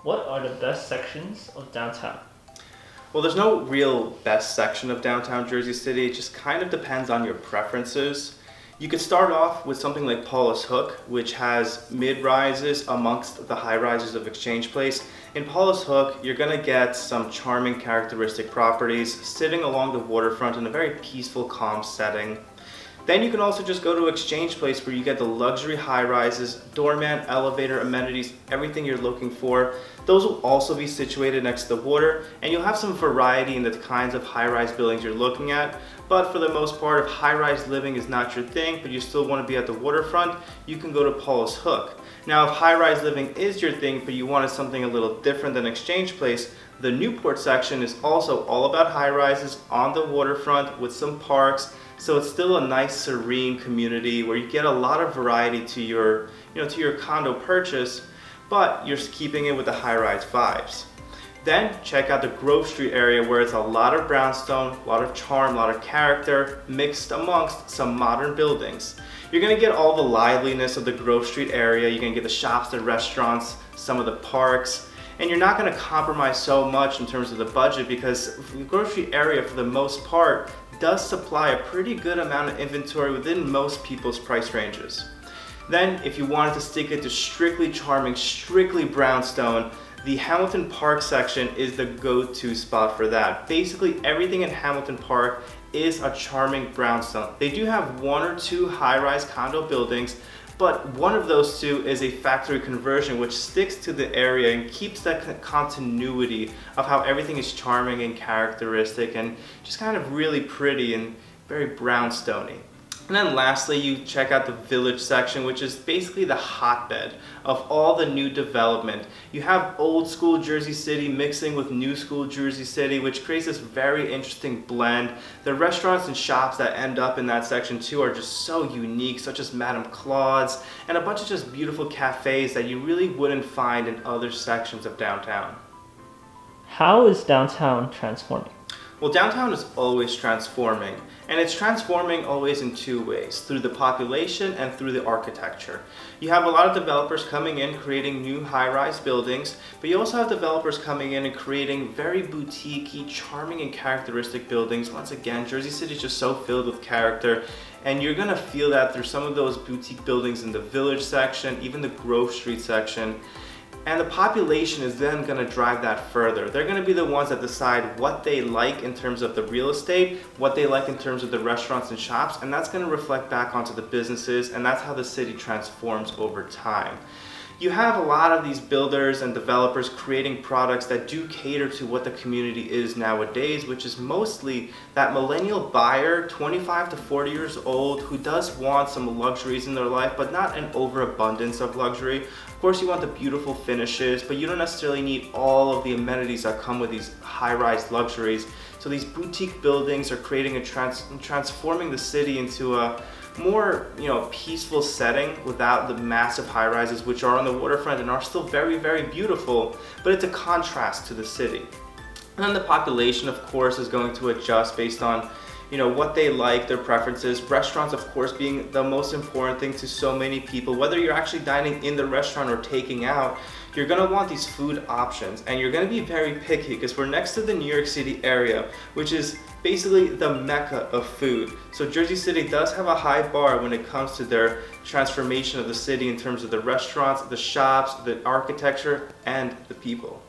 What are the best sections of downtown? Well, there's no real best section of downtown Jersey City. It just kind of depends on your preferences. You could start off with something like Paulus Hook, which has mid-rises amongst the high-rises of Exchange Place. In Paulus Hook, you're going to get some charming characteristic properties sitting along the waterfront in a very peaceful, calm setting. Then you can also just go to Exchange Place where you get the luxury high-rises, doorman, elevator, amenities, everything you're looking for. Those will also be situated next to the water, and you'll have some variety in the kinds of high-rise buildings you're looking at. But for the most part, if high-rise living is not your thing, but you still want to be at the waterfront, you can go to Paulus Hook. Now, if high-rise living is your thing, but you wanted something a little different than Exchange Place, the Newport section is also all about high-rises on the waterfront with some parks. So it's still a nice, serene community where you get a lot of variety to your, to your condo purchase, but you're keeping it with the high-rise vibes. Then check out the Grove Street area where it's a lot of brownstone, a lot of charm, a lot of character mixed amongst some modern buildings. You're gonna get all the liveliness of the Grove Street area. You're gonna get the shops, the restaurants, some of the parks, and you're not gonna compromise so much in terms of the budget because the Grove Street area, for the most part, does supply a pretty good amount of inventory within most people's price ranges. Then, if you wanted to stick it to strictly charming, strictly brownstone, the Hamilton Park section is the go-to spot for that. Basically, everything in Hamilton Park is a charming brownstone. They do have one or two high-rise condo buildings, but one of those two is a factory conversion which sticks to the area and keeps that continuity of how everything is charming and characteristic and just kind of really pretty and very brownstony. And then lastly, you check out the Village section, which is basically the hotbed of all the new development. You have old school Jersey City mixing with new school Jersey City, which creates this very interesting blend. The restaurants and shops that end up in that section too are just so unique, such as Madame Claude's, and a bunch of just beautiful cafes that you really wouldn't find in other sections of downtown. How is downtown transforming? Well, downtown is always transforming, and it's transforming always in two ways, through the population and through the architecture. You have a lot of developers coming in creating new high-rise buildings, but you also have developers coming in and creating very boutique-y, charming and characteristic buildings. Once again, Jersey City is just so filled with character, and you're gonna feel that through some of those boutique buildings in the Village section, even the Grove Street section. And the population is then going to drive that further. They're going to be the ones that decide what they like in terms of the real estate, what they like in terms of the restaurants and shops, and that's going to reflect back onto the businesses, and that's how the city transforms over time. You have a lot of these builders and developers creating products that do cater to what the community is nowadays, which is mostly that millennial buyer, 25 to 40 years old, who does want some luxuries in their life, but not an overabundance of luxury. Of course, you want the beautiful finishes, but you don't necessarily need all of the amenities that come with these high-rise luxuries. So these boutique buildings are creating transforming the city into a more peaceful setting without the massive high-rises which are on the waterfront and are still very, very beautiful, but it's a contrast to the city. And then the population, of course, is going to adjust based on what they like, their preferences. Restaurants, of course, being the most important thing to so many people. Whether you're actually dining in the restaurant or taking out, you're gonna want these food options, and you're gonna be very picky because we're next to the New York City area, which is basically the mecca of food. So Jersey City does have a high bar when it comes to their transformation of the city in terms of the restaurants, the shops, the architecture, and the people.